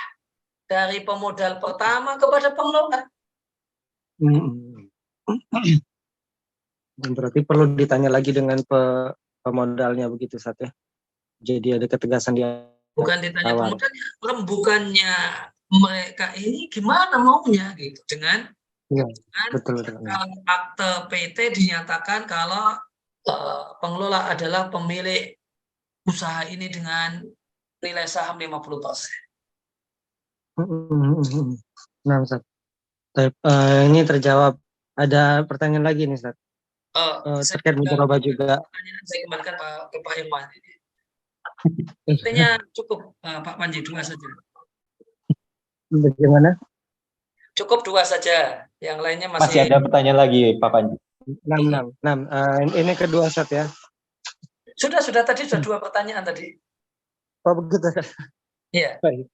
dari pemodal pertama kepada pengelola.
Berarti perlu ditanya lagi dengan pemodalnya begitu, Ustaz ya. Jadi ada ketegasan di
Bukan ditanya
awal.
pemodalnya, rembukannya mereka ini gimana maunya gitu dengan
Iya, betul.
kalau akte PT dinyatakan kalau pengelola adalah pemilik usaha ini dengan nilai saham 50%.
Nah, Ustaz. Ini terjawab. Ada pertanyaan lagi nih, Ustaz. Terkait mudharabah juga.
Saya kembalikan ke Pak Irwan. Artinya cukup Pak Panji, 2 saja.
Bagaimana?
Cukup 2 saja. Yang lainnya
Masih ada pertanyaan lagi, Pak Panji.
6. Ini kedua, Ustaz ya.
Sudah tadi sudah 2 pertanyaan tadi.
Oh, begitu.
Iya.
Baik.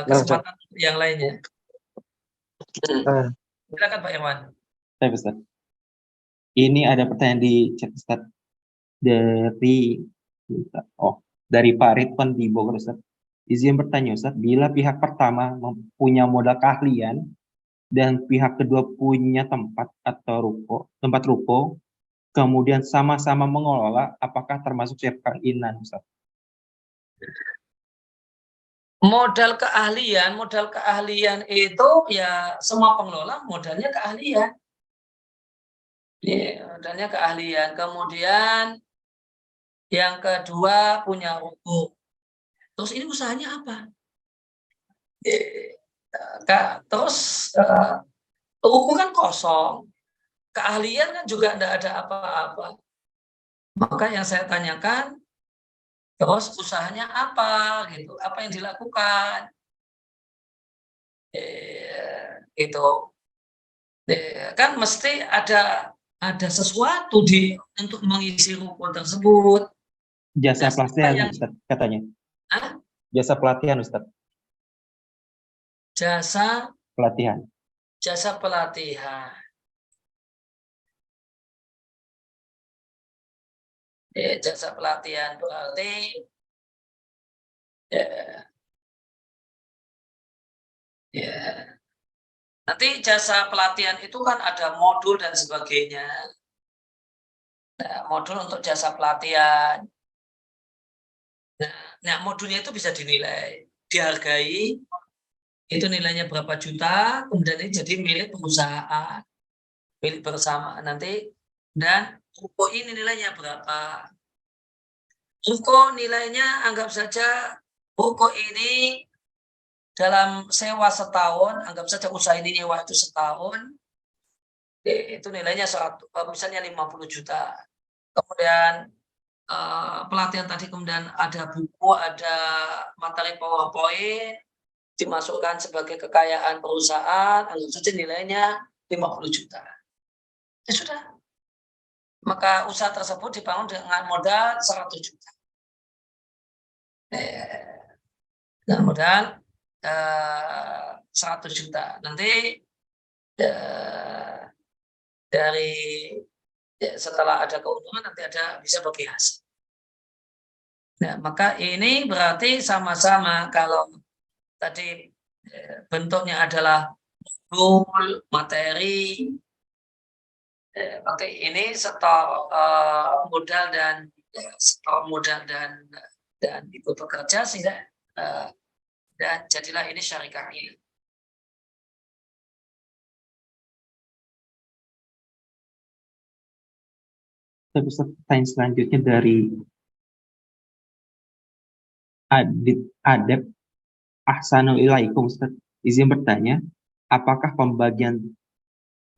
Kesempatan yang lainnya. Silakan Pak Irwan.
Saya Ustaz. Ini ada pertanyaan di chat Ustaz dari Pak Ridwan di Bogor Ustaz. Izin bertanya Ustaz, bila pihak pertama punya modal keahlian dan pihak kedua punya tempat ruko, kemudian sama-sama mengelola, apakah termasuk syirkah inan Ustaz?
Modal keahlian itu ya semua pengelola modalnya keahlian. Modalnya keahlian. Kemudian yang kedua punya ruko. Terus ini usahanya apa? Terus ruko kan kosong. Keahlian kan juga tidak ada apa-apa. Maka yang saya tanyakan, terus usahanya apa gitu? Apa yang dilakukan? Itu kan mesti ada sesuatu untuk mengisi ruko tersebut.
Jasa pelatihan Ustaz katanya. Jasa pelatihan Ustaz.
Jasa pelatihan. Jasa pelatihan berarti nanti jasa pelatihan itu kan ada modul dan sebagainya. Modul untuk jasa pelatihan. Nah, modulnya itu bisa dinilai, dihargai, itu nilainya berapa juta, kemudian ini jadi milik perusahaan, milik bersama nanti, dan ruko ini nilainya berapa. Ruko nilainya anggap saja ruko ini dalam sewa setahun, anggap saja usaha ini nyewa itu setahun, itu nilainya misalnya 50 juta. Kemudian pelatihan tadi kemudian ada buku, ada materi PowerPoint, dimasukkan sebagai kekayaan perusahaan, anggap saja nilainya 50 juta. Ya sudah. Maka usaha tersebut dibangun dengan modal 100 juta. Dengan modal 100 juta. Nanti dari setelah ada keuntungan nanti bisa bagi hasil. Nah, maka ini berarti sama-sama kalau tadi bentuknya adalah materi, ini setor modal dan ikut bekerja sehingga dan jadilah ini syarikat ini.
Pertanyaan selanjutnya dari Adep Ahsanulilaikum Ustaz. Izin bertanya, apakah pembagian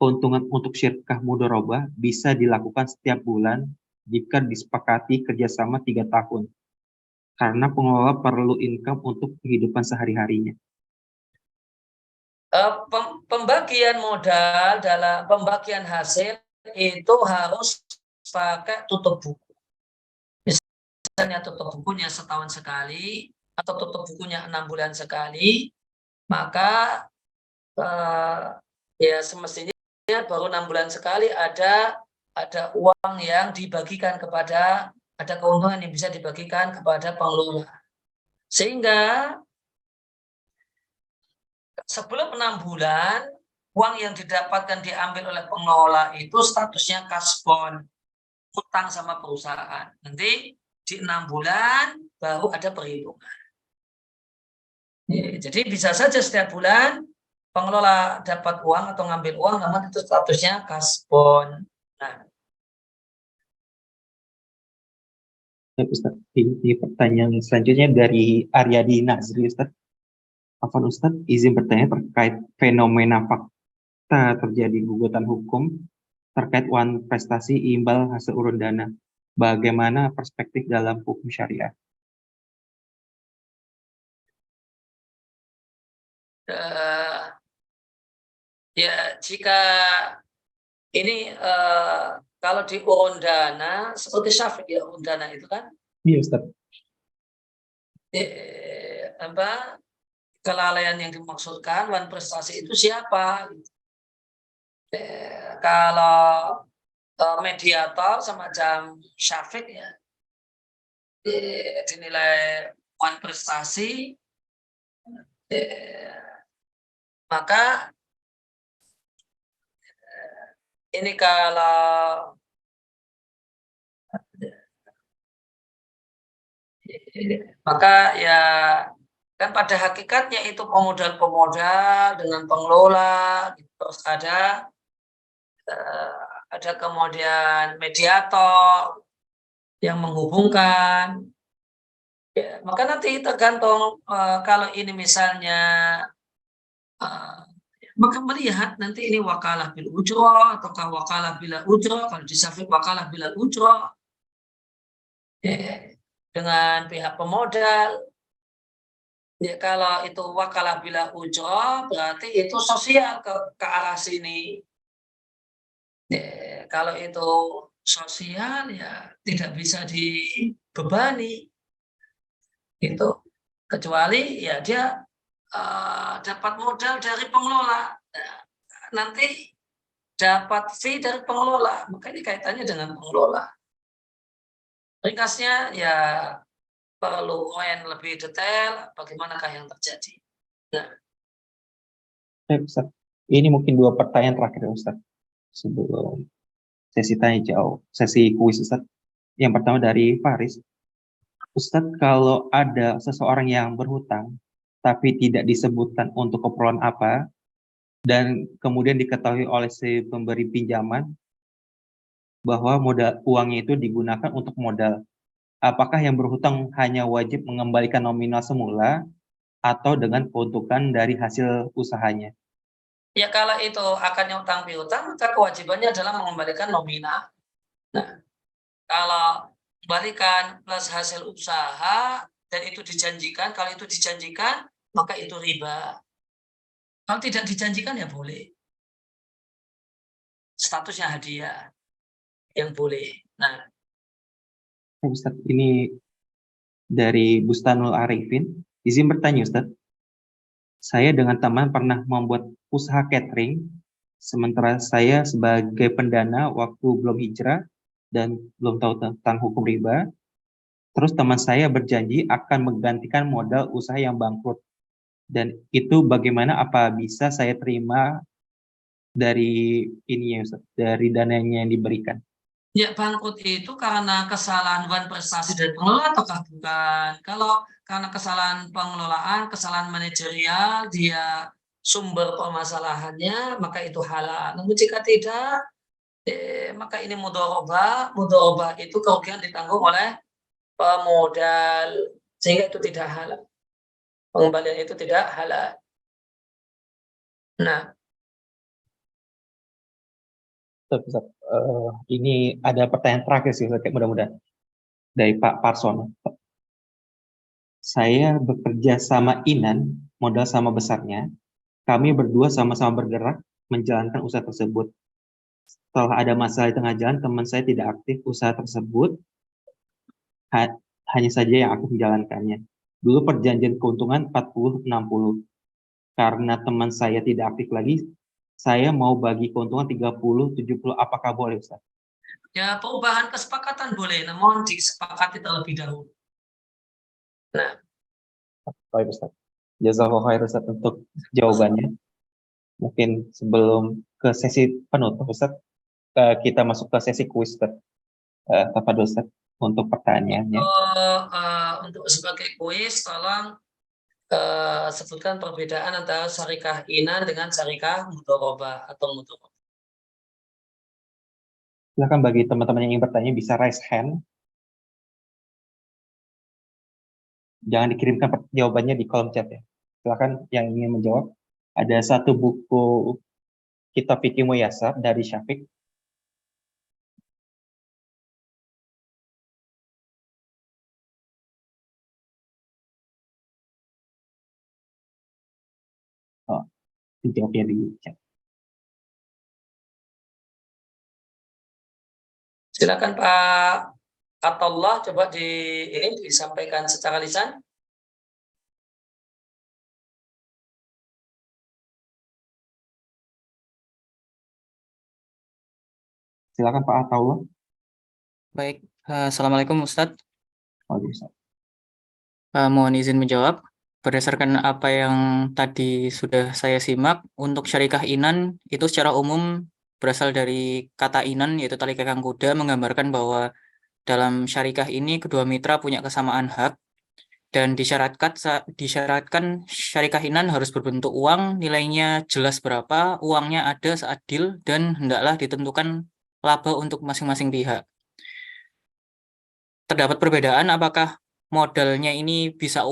keuntungan untuk syirkah mudharabah bisa dilakukan setiap bulan jika disepakati kerjasama 3 tahun, karena pengelola perlu income untuk kehidupan sehari-harinya.
Pembagian modal dalam pembagian hasil itu harus pakai tutup buku. Misalnya tutup bukunya setahun sekali atau tutup bukunya 6 bulan sekali, maka ya semestinya baru 6 bulan sekali ada uang yang dibagikan kepada, ada keuntungan yang bisa dibagikan kepada pengelola. Sehingga sebelum 6 bulan, uang yang didapatkan diambil oleh pengelola itu statusnya kasbon, utang sama perusahaan. Nanti di 6 bulan baru ada perhitungan. Jadi bisa saja setiap bulan pengelola dapat uang atau ngambil uang, namun itu statusnya kasbon. Nah,
Ustaz, ini pertanyaan selanjutnya dari Aryadi Nazri, Ustaz. Afwan Ustaz, izin bertanya terkait fenomena fakta terjadi gugatan hukum terkait uang prestasi imbal hasil urun dana. Bagaimana perspektif dalam hukum syariah?
ya jika ini kalau di urun dana seperti Syafiq ya, urun dana itu kan
Iya Ustaz.
Kelalaian yang dimaksudkan uang prestasi itu siapa? Kalau mediator semacam Syafiq ya dinilai uang prestasi, maka ini kalau maka ya kan pada hakikatnya itu pemodal dengan pengelola, terus ada kemudian mediator yang menghubungkan. Ya, maka nanti tergantung kalau ini misalnya maka melihat nanti ini wakalah bil ujroh ataukah wakalah bila ujroh. Kalau di Syafiq wakalah bila ujroh dengan pihak pemodal. Ya, kalau itu wakalah bila ujroh berarti itu sosial ke arah sini. Ya, kalau itu sosial ya tidak bisa dibebani. Itu kecuali ya dia dapat modal dari pengelola, nanti dapat fee dari pengelola, maka ini kaitannya dengan pengelola. Ringkasnya ya perlu lebih detail bagaimanakah yang terjadi. Nah,
Ustaz, ini mungkin 2 pertanyaan terakhir Ustaz sebelum sesi tanya jawab, sesi kuis Ustaz. Yang pertama dari Faris. Ustadz, kalau ada seseorang yang berhutang, tapi tidak disebutkan untuk keperluan apa, dan kemudian diketahui oleh si pemberi pinjaman bahwa modal uangnya itu digunakan untuk modal, apakah yang berhutang hanya wajib mengembalikan nominal semula atau dengan keuntungan dari hasil usahanya?
ya kalau itu akan utang piutang, maka kewajibannya adalah mengembalikan nominal. Nah, kalau kembalikan plus hasil usaha dan itu dijanjikan, kalau itu dijanjikan maka itu riba. Kalau tidak dijanjikan ya boleh. Statusnya hadiah yang boleh. Nah,
Ustadz, ini dari Bustanul Arifin. Izin bertanya Ustadz, saya dengan teman pernah membuat usaha catering, sementara saya sebagai pendana waktu belum hijrah dan belum tahu tentang hukum riba. Terus teman saya berjanji akan menggantikan modal usaha yang bangkrut. Dan itu bagaimana, apa bisa saya terima dari ini ya Ustaz, dari dananya yang diberikan?
ya bangkrut itu karena kesalahan prestasi dari pengelola ataukah bukan? Kalau karena kesalahan pengelolaan, kesalahan manajerial, dia sumber permasalahannya, maka itu halal. Namun jika tidak, maka ini mudharabah. Mudharabah itu kerugian ditanggung oleh pemodal, sehingga itu tidak halal. Pengembalian itu tidak halal. Nah,
Ustaz, ini ada pertanyaan terakhir sih, Ustaz, mudah-mudahan dari Pak Parsono. Saya bekerja sama Inan, modal sama besarnya. Kami berdua sama-sama bergerak menjalankan usaha tersebut. Setelah ada masalah di tengah jalan, teman saya tidak aktif usaha tersebut, hanya saja yang aktif menjalankannya. Dulu perjanjian keuntungan 40-60. Karena teman saya tidak aktif lagi, saya mau bagi keuntungan 30-70. Apakah boleh, Ustaz?
Ya, perubahan kesepakatan boleh, namun disepakati terlebih dahulu. Nah,
Baik, Ustaz. Jazakallahu khair, Ustaz, untuk jawabannya. Mungkin sebelum ke sesi penutup, Ustaz, kita masuk ke sesi kuis, Ustaz. Tafadhol, Ustaz, untuk pertanyaannya.
untuk sebagai kuis, tolong sebutkan perbedaan antara syarikah inan dengan syarikah mudharabah atau mudharabah.
Silakan bagi teman-teman yang ingin bertanya bisa raise hand. Jangan dikirimkan jawabannya di kolom chat ya. Silakan yang ingin menjawab. Ada satu buku Kitab Fikih Muyasar dari Syafiq. Oh, dijawabnya di chat.
Silakan Pak Atullah, coba ini disampaikan secara lisan.
Silakan Pak Ataullah.
Baik, Assalamualaikum Ustadz.
Waalaikumsalam.
Mohon izin menjawab. Berdasarkan apa yang tadi sudah saya simak, untuk syarikah inan itu secara umum berasal dari kata inan, yaitu tali kekang kuda, menggambarkan bahwa dalam syarikah ini kedua mitra punya kesamaan hak, dan disyaratkan syarikah inan harus berbentuk uang, nilainya jelas berapa, uangnya ada seadil, dan hendaklah ditentukan laba untuk masing-masing pihak. Terdapat perbedaan apakah modalnya ini bisa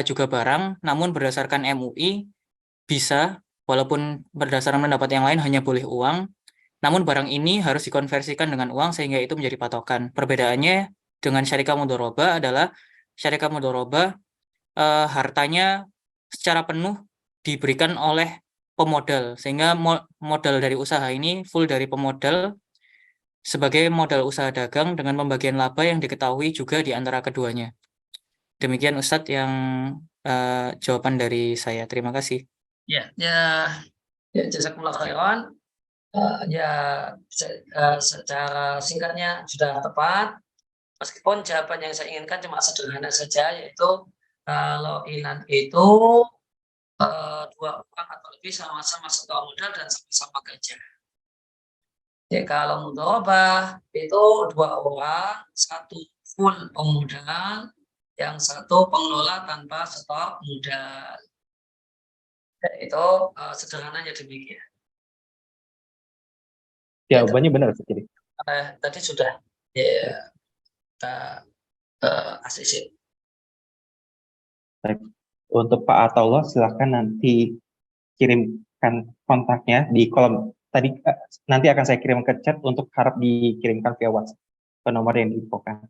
juga barang, namun berdasarkan MUI bisa, walaupun berdasarkan pendapat yang lain hanya boleh uang, namun barang ini harus dikonversikan dengan uang sehingga itu menjadi patokan. Perbedaannya dengan syarikah mudharabah adalah syarikah mudharabah hartanya secara penuh diberikan oleh pemodal, sehingga modal dari usaha ini full dari pemodal sebagai modal usaha dagang dengan pembagian laba yang diketahui juga di antara keduanya. Demikian Ustadz yang jawaban dari saya. Terima kasih.
Ya, jazakumullah khairan. Secara singkatnya sudah tepat. Meskipun jawaban yang saya inginkan cuma sederhana saja, yaitu kalau inan itu dua orang atau lebih sama-sama setor modal dan sama-sama gajah. Ya, kalau mudharabah itu dua orang, satu full pemodal, yang satu pengelola tanpa setor modal. Itu sederhananya demikian.
Jawabannya benar, Ustaz.
Tadi sudah ya, kita ACC.
Baik. Untuk Pak Ataullah, silakan nanti kirimkan kontaknya di kolom tadi. Nanti akan saya kirim ke chat untuk harap dikirimkan via WhatsApp ke nomor yang diinfokan.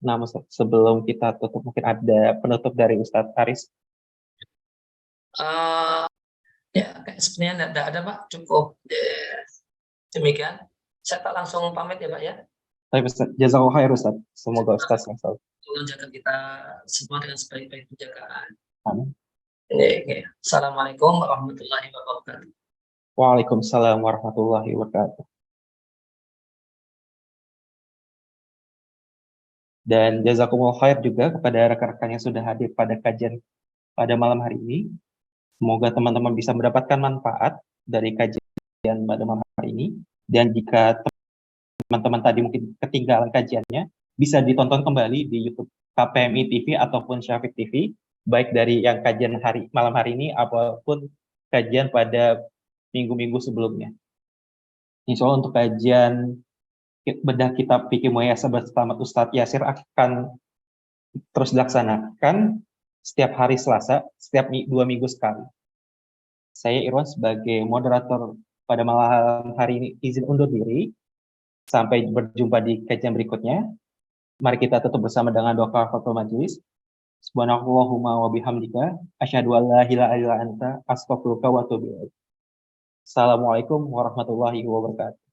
Nah, Ustaz, sebelum kita tutup mungkin ada penutup dari Ustadz Aris.
Ya, sebenarnya tidak ada Pak, cukup demikian. Saya tak langsung pamit ya Pak ya.
Baik, Ustaz. Jazakallahu khair, Ustaz. Semoga Ustaz yang selalu.
Tolong jaga kita semua dengan sebaik-baik penjagaan.
Amin.
Assalamualaikum warahmatullahi wabarakatuh.
Waalaikumsalam warahmatullahi wabarakatuh. Dan jazakumullah khair juga kepada rekan-rekan yang sudah hadir pada kajian pada malam hari ini. Semoga teman-teman bisa mendapatkan manfaat dari kajian pada malam hari ini. Dan jika teman-teman tadi mungkin ketinggalan kajiannya, bisa ditonton kembali di YouTube KPMI TV ataupun Syafiq TV, baik dari yang kajian malam hari ini ataupun kajian pada minggu-minggu sebelumnya. Insya Allah untuk kajian bedah kitab Fikih Muyasar bersama Ustadz Yasir akan terus dilaksanakan setiap hari Selasa, setiap 2 minggu sekali. Saya Irwan sebagai moderator pada malam hari ini izin undur diri. Sampai berjumpa di kajian berikutnya. Mari kita tutup bersama dengan doa kafaratul majelis. Subhanallahumma wa bihamdika asyhadu an la ilaha illa anta astaghfiruka wa atubu ilaik. Assalamualaikum warahmatullahi wabarakatuh.